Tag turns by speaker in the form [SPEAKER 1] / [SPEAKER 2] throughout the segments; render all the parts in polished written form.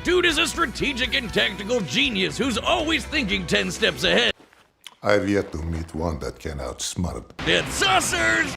[SPEAKER 1] Dude is a strategic and tactical genius who's always thinking 10 steps ahead.
[SPEAKER 2] I've yet to meet one that can outsmart.
[SPEAKER 1] Dead saucers!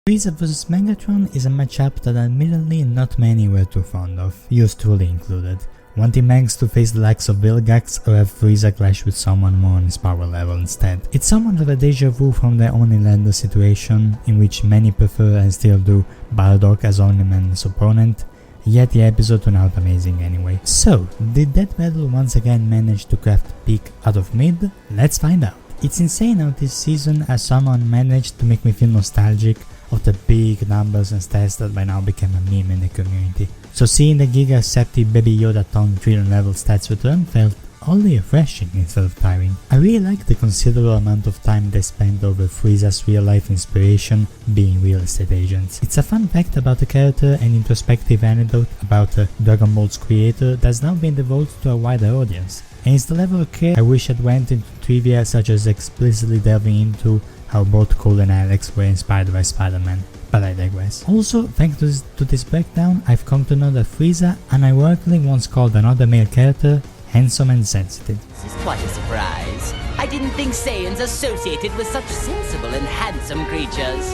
[SPEAKER 3] Frieza vs Megatron is a matchup that admittedly not many were too fond of, yours truly included, wanting Megs to face the likes of Vilgax or have Frieza clash with someone more on his power level instead. It's somewhat of a deja vu from the Only situation, in which many prefer and still do Bardock as Omni-Man's opponent, yet the episode turned out amazing anyway. So, did that battle once again manage to craft peak out of mid? Let's find out. It's insane how this season as someone managed to make me feel nostalgic of the big numbers and stats that by now became a meme in the community. So seeing the Giga Septi Baby Yoda Tongue trillion level stats return felt oddly refreshing instead of tiring. I really like the considerable amount of time they spent over Frieza's real life inspiration being real estate agents. It's a fun fact about the character and introspective anecdote about Dragon Ball's creator that's now been divulged to a wider audience. And it's the level of care I wish it went into trivia, such as explicitly delving into how both Cole and Alex were inspired by Spider-Man, but I digress. Also, thanks to this breakdown, I've come to know that Frieza unironically once called another male character handsome and sensitive.
[SPEAKER 4] This is quite a surprise. I didn't think Saiyans associated with such sensible and handsome creatures.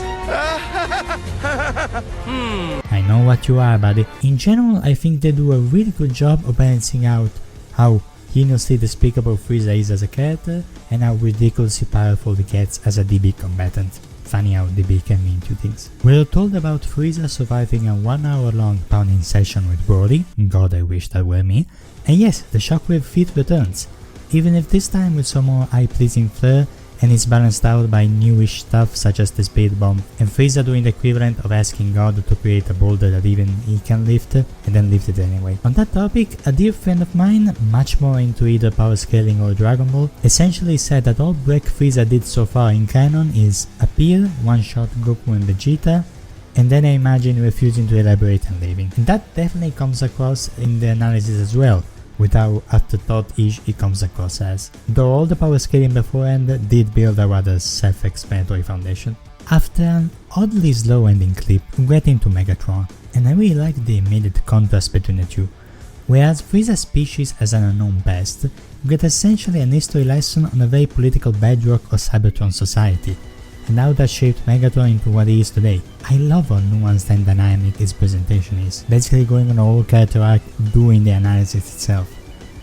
[SPEAKER 3] I know what you are, buddy. In general, I think they do a really good job of balancing out how heinously despicable Frieza is as a character and how ridiculously powerful he gets as a DB combatant. Funny how DB can mean two things. We're told about Frieza surviving a 1 hour long pounding session with Brody, god I wish that were me, and yes, the Shockwave feat returns, even if this time with some more eye-pleasing flair, and is balanced out by newish stuff such as the speed bomb, and Frieza doing the equivalent of asking God to create a boulder that even he can lift, and then lift it anyway. On that topic, a dear friend of mine, much more into either power scaling or Dragon Ball, essentially said that all Black Frieza did so far in canon is appear, one-shot Goku and Vegeta, and then I imagine refusing to elaborate and leaving. And that definitely comes across in the analysis as well, with how afterthought-ish it comes across as, though all the power scaling beforehand did build a rather self-explanatory foundation. After an oddly slow ending clip, we get into Megatron, and I really like the immediate contrast between the two. Whereas Frieza's species as an unknown pest, we get essentially an history lesson on a very political bedrock of Cybertron society, and how that shaped Megatron into what he is today. I love how nuanced and dynamic his presentation is, basically going on a whole character arc doing the analysis itself,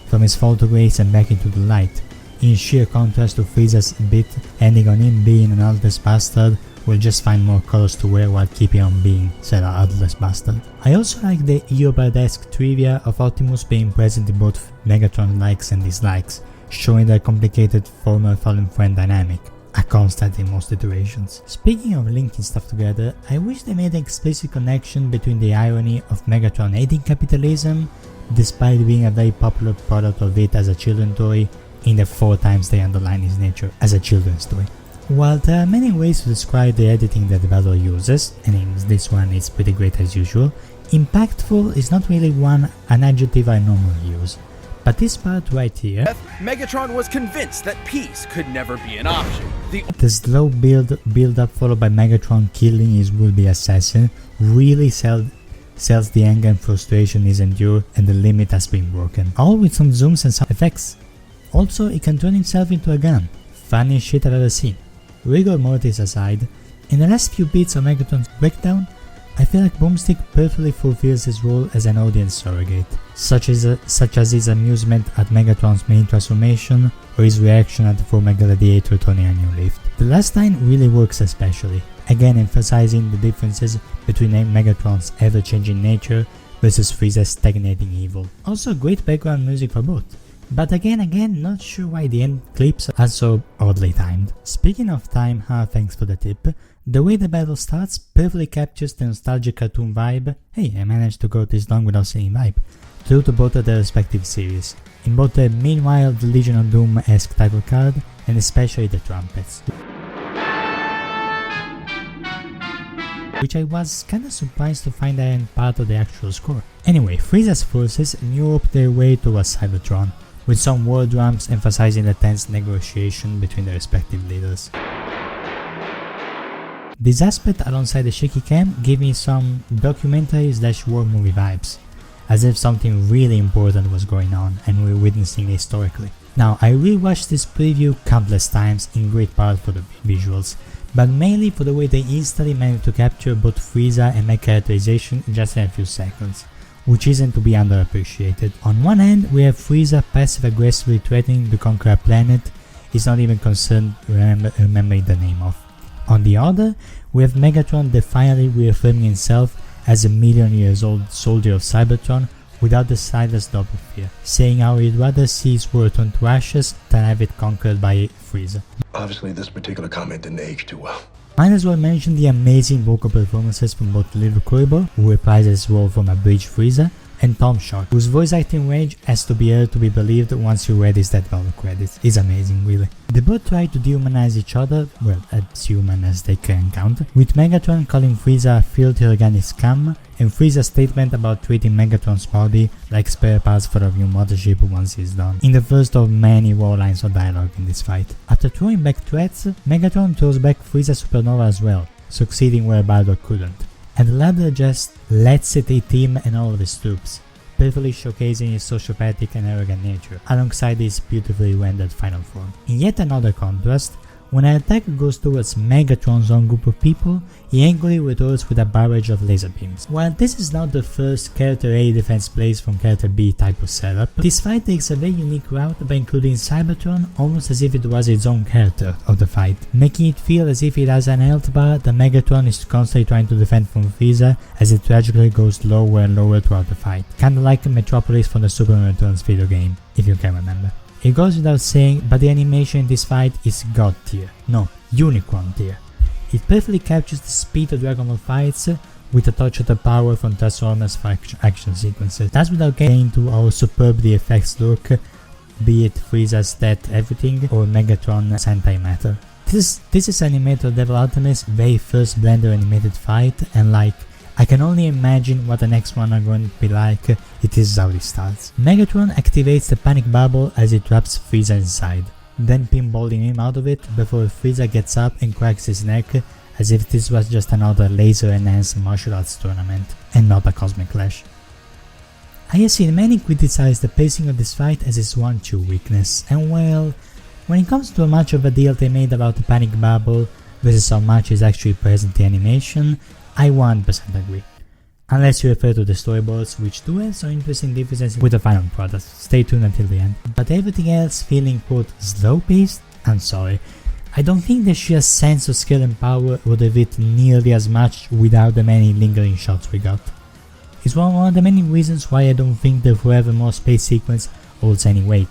[SPEAKER 3] from his fall to grace and back into the light, in sheer contrast to Frieza's bit ending on him being an heartless bastard who will just find more colors to wear while keeping on being said a heartless bastard. I also like the Eobard-esque trivia of Optimus being present in both Megatron likes and dislikes, showing their complicated former fallen friend dynamic, a constant in most iterations. Speaking of linking stuff together, I wish they made an explicit connection between the irony of Megatron hating capitalism, despite being a very popular product of it as a children's toy, in the 4 times they underline its nature as a children's toy. While there are many ways to describe the editing that the battle uses, and in this one it's pretty great as usual, impactful is not really an adjective I normally use. But this part right here,
[SPEAKER 5] Megatron was convinced that peace could never be an option.
[SPEAKER 3] The slow build up followed by Megatron killing his would-be assassin really sells the anger and frustration is endured and the limit has been broken. All with some zooms and sound effects. Also, it can turn himself into a gun. Funniest shit I've ever seen. Rigor mortis aside, in the last few bits of Megatron's breakdown, I feel like Boomstick perfectly fulfills his role as an audience surrogate, such as his amusement at Megatron's main transformation or his reaction at the former Gladiator turning a new lift. The last line really works especially, again emphasizing the differences between Megatron's ever-changing nature versus Frieza's stagnating evil. Also great background music for both. But again, not sure why the end clips are so oddly timed. Speaking of time, thanks for the tip, the way the battle starts perfectly captures the nostalgic cartoon vibe, hey I managed to go this long without saying vibe, true to both of their respective series, in both the Meanwhile the Legion of Doom-esque title card, and especially the trumpets, which I was kinda surprised to find that in part of the actual score. Anyway, Frieza's forces knew up their way towards Cybertron, with some war drums emphasizing the tense negotiation between the respective leaders. This aspect alongside the shaky cam gave me some documentary/war movie vibes, as if something really important was going on and we were witnessing it historically. Now, I rewatched this preview countless times, in great part for the visuals, but mainly for the way they instantly managed to capture both Frieza and Meg characterization in just a few seconds, which isn't to be underappreciated. On one hand, we have Frieza passive-aggressively threatening to conquer a planet he's not even concerned remembering the name of. On the other, we have Megatron defiantly reaffirming himself as a million-years-old soldier of Cybertron without the slightest doubt of fear, saying how he'd rather see his world turned to ashes than have it conquered by Frieza.
[SPEAKER 6] Obviously, this particular comment didn't age too well.
[SPEAKER 3] Might as well mention the amazing vocal performances from both Little Kuriboh, who reprises his role from Abridged Frieza, and Tom Shark, whose voice acting range has to be heard to be believed once you read his Dead Velvet credits. It's amazing, really. They both try to dehumanize each other, well, as human as they can count, with Megatron calling Frieza a filthy organic scum, and Frieza's statement about treating Megatron's body like spare parts for a new mothership once he's done, in the first of many raw lines of dialogue in this fight. After throwing back threats, Megatron throws back Frieza's supernova as well, succeeding where Baldur couldn't, and the latter just lets it hit him and all of his troops, perfectly showcasing his sociopathic and arrogant nature, alongside his beautifully rendered final form. In yet another contrast, when an attack goes towards Megatron's own group of people, he angrily retorts with a barrage of laser beams. While this is not the first character A defense plays from character B type of setup, this fight takes a very unique route by including Cybertron almost as if it was its own character of the fight, making it feel as if it has an health bar that Megatron is constantly trying to defend from Frieza as it tragically goes lower and lower throughout the fight, kinda like Metropolis from the Superman Returns video game, if you can remember. It goes without saying, but the animation in this fight is god tier, no, unicorn tier. It perfectly captures the speed of Dragon Ball fights with a touch of the power from Transformers action sequences. That's without getting into how superb the effects look, be it Frieza's death everything or Megatron's antimatter. This is Animator Devil Ultimate's very first Blender animated fight, and like, I can only imagine what the next one are going to be like. It is how it starts. Megatron activates the panic bubble as it traps Frieza inside, then pinballing him out of it before Frieza gets up and cracks his neck as if this was just another laser enhanced martial arts tournament and not a cosmic clash. I have seen many criticize the pacing of this fight as its one true weakness, and well, when it comes to how much of a deal they made about the panic bubble versus how much is actually present in animation, I 100% agree. Unless you refer to the storyboards, which do have some interesting differences with the final product, stay tuned until the end. But everything else feeling quote slow paced? I'm sorry. I don't think the sheer sense of skill and power would have hit nearly as much without the many lingering shots we got. It's one of the many reasons why I don't think the forevermore space sequence holds any weight.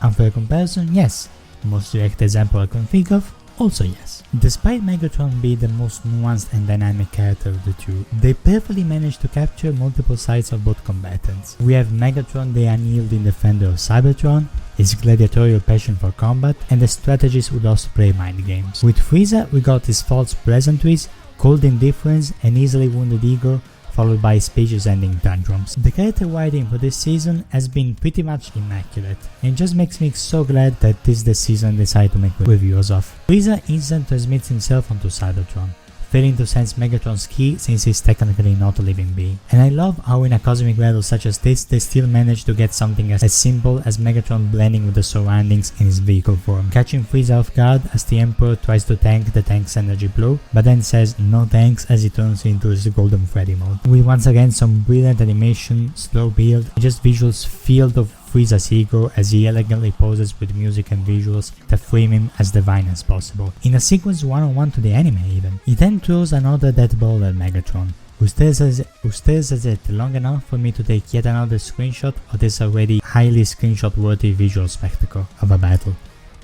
[SPEAKER 3] Unfair comparison, yes. Most direct example I can think of, also yes. Despite Megatron being the most nuanced and dynamic character of the two, they perfectly managed to capture multiple sides of both combatants. We have Megatron, the unyielding defender of Cybertron, his gladiatorial passion for combat, and the strategist who loves to play mind games. With Frieza, we got his false pleasantries, cold indifference, and easily wounded ego, followed by speeches ending tantrums. The character writing for this season has been pretty much immaculate, and it just makes me so glad that this is the season I decided to make reviews of. Frieza instantly transmits himself onto Cybertron, failing to sense Megatron's ki since he's technically not a living being. And I love how in a cosmic battle such as this, they still manage to get something as simple as Megatron blending with the surroundings in his vehicle form, catching Frieza off guard as the Emperor tries to tank the tank's energy blow, but then says no thanks as he turns into his Golden Freddy mode. With once again some brilliant animation, slow build, and just visuals filled of Frieza's ego as he elegantly poses with music and visuals that frame him as divine as possible. In a sequence one-on-one to the anime even. He then throws another death ball at Megatron, who stares at it long enough for me to take yet another screenshot of this already highly screenshot-worthy visual spectacle of a battle,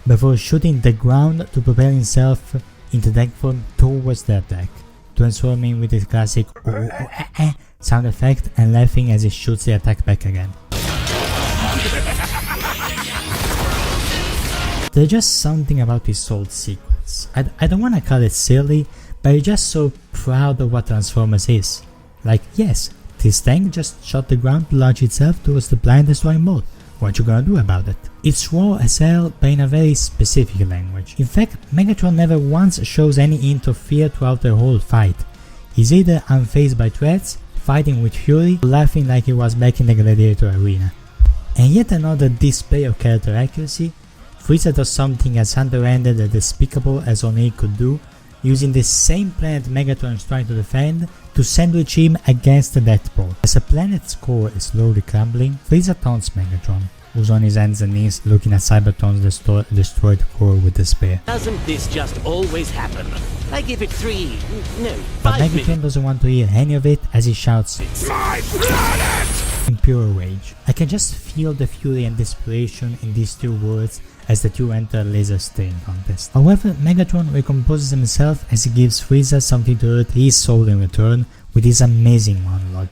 [SPEAKER 3] before shooting the ground to propel himself into tank form towards the attack, transforming with his classic sound effect and laughing as he shoots the attack back again. There's just something about this whole sequence. I don't wanna call it silly, but you're just so proud of what Transformers is. Like, yes, this tank just shot the ground to launch itself towards the planet destroying mode. what you gonna do about it? It's raw as hell, but in a very specific language. In fact, Megatron never once shows any hint of fear throughout the whole fight. He's either unfazed by threats, fighting with fury, or laughing like he was back in the gladiator arena. And yet another display of character accuracy, Frieza does something as underhanded and despicable as only he could do, using the same planet Megatron is trying to defend to sandwich him against the death pole. As the planet's core is slowly crumbling, Frieza taunts Megatron, who's on his hands and knees looking at Cybertron's destroyed core with despair.
[SPEAKER 7] Doesn't this just always happen? I give it 3, no, 5
[SPEAKER 3] But
[SPEAKER 7] minutes.
[SPEAKER 3] Megatron doesn't want to hear any of it as he shouts,
[SPEAKER 1] My planet!
[SPEAKER 3] in pure rage. I can just feel the fury and desperation in these two words as the two enter a laser stain contest. However, Megatron recomposes himself as he gives Frieza something to hurt his soul in return with his amazing monologue.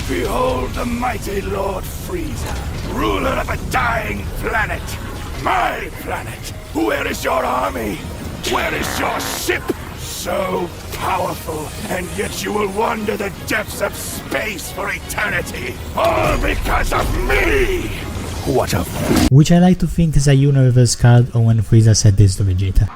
[SPEAKER 8] Behold the mighty Lord Frieza, ruler of a dying planet. My planet. Where is your army? Where is your ship? So powerful, and yet you will wander the depths of space for eternity. All because of me! What a
[SPEAKER 3] Which I like to think is a universe card or when Frieza said this to Vegeta.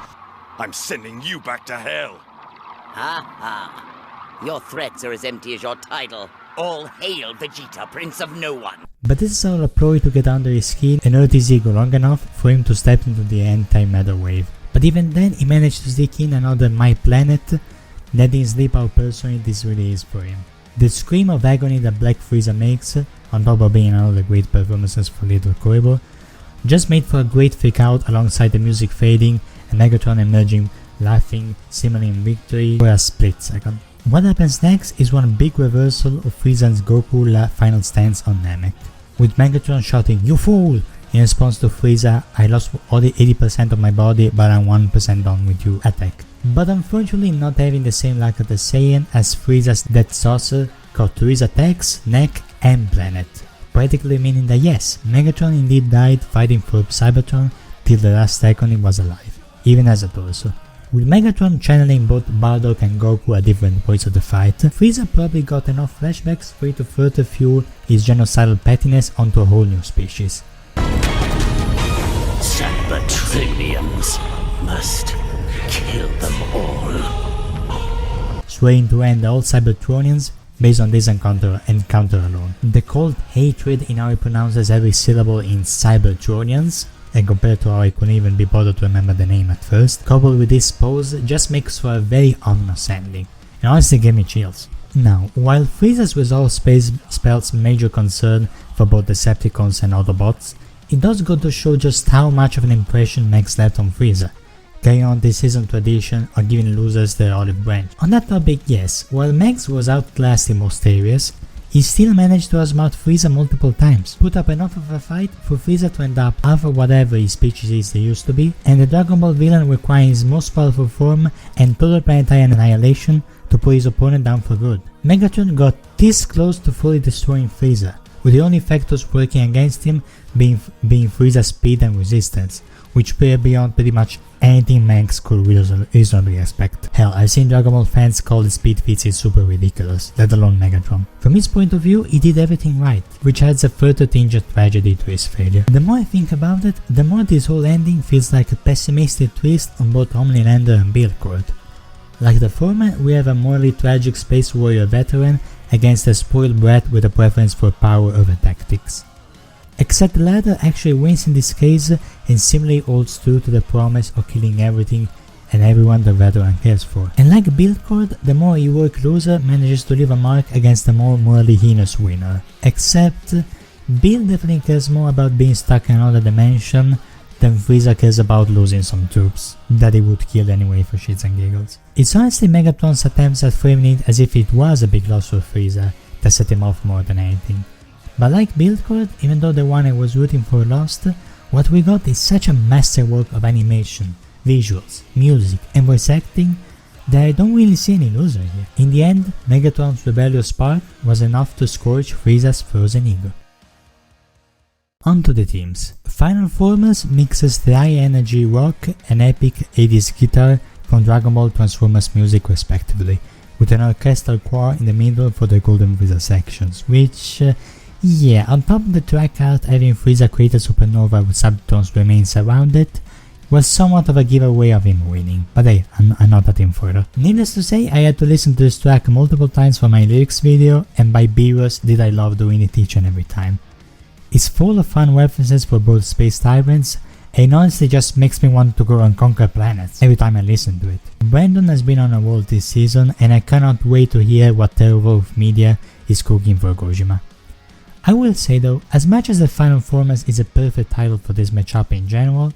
[SPEAKER 8] I'm sending you back to hell.
[SPEAKER 4] Ha ha. Your threats are as empty as your title. All hail Vegeta, Prince of No One.
[SPEAKER 3] But this is all a ploy to get under his skin and hurt his ego long enough for him to step into the anti-matter wave. But even then, he managed to sneak in another My Planet, letting slip how personally this really is for him. The scream of agony that Black Frieza makes, on top of being another great performances for Little Corridor, just made for a great fake out alongside the music fading and Megatron emerging laughing, simulating victory for a split second. What happens next is one big reversal of Frieza's Goku final stance on Namek, with Megatron shouting "You fool!" in response to Frieza "I lost all the 80% of my body but I'm 1% done with you" attack. But unfortunately not having the same luck as the Saiyan as Frieza's Death Saucer caught through his attacks, neck and planet, practically meaning that yes, Megatron indeed died fighting for Cybertron till the last second he was alive, even as a torso. With Megatron channeling both Bardock and Goku at different points of the fight, Frieza probably got enough flashbacks for it to further fuel his genocidal pettiness onto a whole new species.
[SPEAKER 7] Cybertronians must kill them all.
[SPEAKER 3] Swearing to end all Cybertronians based on this encounter alone. The cold hatred in how he pronounces every syllable in Cybertronians, and compared to how I couldn't even be bothered to remember the name at first, coupled with this pose, just makes for a very ominous ending, and honestly gave me chills. Now, while Frieza's resolve space spells major concern for both Decepticons and Autobots, it does go to show just how much of an impression Max left on Frieza, carrying on this season tradition of giving losers their olive branch. On that topic, yes, while Max was outclassed in most areas, he still managed to outsmart Frieza multiple times, put up enough of a fight for Frieza to end up half of whatever his species they used to be, and the Dragon Ball villain requiring his most powerful form and total planetary annihilation to put his opponent down for good. Megatron got this close to fully destroying Frieza, with the only factors working against him being Frieza's speed and resistance, which were beyond pretty much anything Max could reasonably expect. Hell, I've seen Dragon Ball fans call the speed feats super ridiculous, let alone Megatron. From his point of view, he did everything right, which adds a further tinge of tragedy to his failure. The more I think about it, the more this whole ending feels like a pessimistic twist on both Homelander and Beardcord. Like the former, we have a morally tragic space warrior veteran against a spoiled brat with a preference for power over tactics. Except the latter actually wins in this case and similarly holds true to the promise of killing everything and everyone the veteran cares for. And like Beardcord, the more heroic loser manages to leave a mark against the more morally heinous winner. Except, Bill definitely cares more about being stuck in another dimension than Frieza cares about losing some troops that he would kill anyway for shits and giggles. It's honestly Megatron's attempts at framing it as if it was a big loss for Frieza that set him off more than anything. But like Beardcord, even though the one I was rooting for lost, what we got is such a masterwork of animation, visuals, music and voice acting that I don't really see any loser here. In the end, Megatron's rebellious spark was enough to scorch Frieza's frozen ego. On to the teams. Final Formers mixes the high energy rock and epic 80s guitar from Dragon Ball Transformers music respectively, with an orchestral choir in the middle for the Golden Frieza sections, which, Yeah, on top of the track art, having Frieza create a supernova with subtones remains around it was somewhat of a giveaway of him winning, but hey, I'm not that in further. Needless to say, I had to listen to this track multiple times for my lyrics video, and by Beerus did I love doing it each and every time. It's full of fun references for both space tyrants, and honestly just makes me want to go and conquer planets every time I listen to it. Brandon has been on a roll this season, and I cannot wait to hear what Terrorwolf Media is cooking for Gojima. I will say though, as much as the Final Formers is a perfect title for this matchup in general,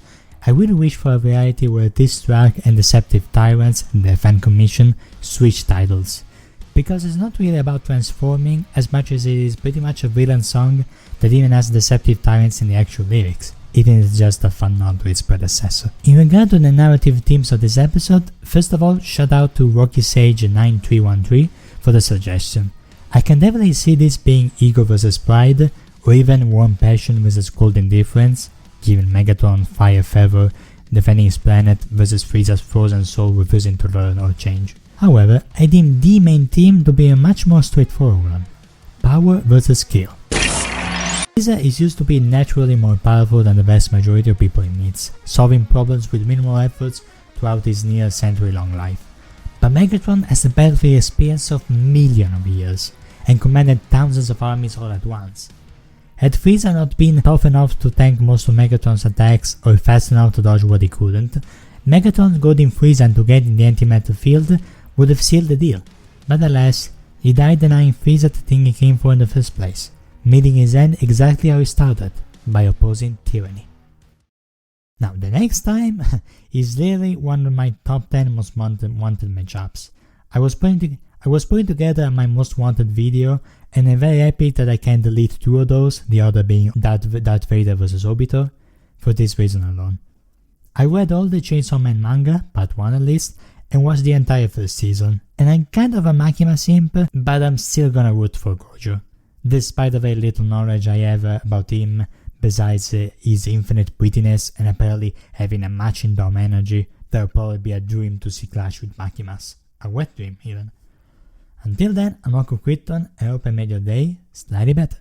[SPEAKER 3] I really wish for a variety where this track and Deceptive Tyrants and their fan commission switch titles, because it's not really about transforming as much as it is pretty much a villain song that even has Deceptive Tyrants in the actual lyrics, even if it's just a fun nod to its predecessor. In regard to the narrative themes of this episode, first of all, shout out to Rocky Sage 9313 for the suggestion. I can definitely see this being ego versus pride, or even warm passion versus cold indifference, given Megatron Fire Feather defending his planet versus Frieza's frozen soul refusing to learn or change. However, I deem the main theme to be a much more straightforward one: power versus skill. Frieza is used to be naturally more powerful than the vast majority of people he meets, solving problems with minimal efforts throughout his near century-long life. But Megatron has the battlefield experience of millions of years, and commanded thousands of armies all at once. Had Frieza not been tough enough to tank most of Megatron's attacks or fast enough to dodge what he couldn't, Megatron's goading Frieza to get in the antimatter field would have sealed the deal. But alas, he died denying Frieza the thing he came for in the first place, meeting his end exactly how he started, by opposing tyranny. Now the next time is literally one of my top 10 most wanted matchups. I was putting together my most wanted video, and I'm very happy that I can delete two of those, the other being Darth Vader vs Obito, for this reason alone. I read all the Chainsaw Man manga, part 1 at least, and watched the entire first season, and I'm kind of a Makima simp, but I'm still gonna root for Gojo. Despite the very little knowledge I have about him, besides his infinite prettiness and apparently having a matching Dom energy, that'll probably be a dream to see clash with Makimas. A wet dream even. Until then, I'm Marco Quitton, and I hope I made your day slightly better.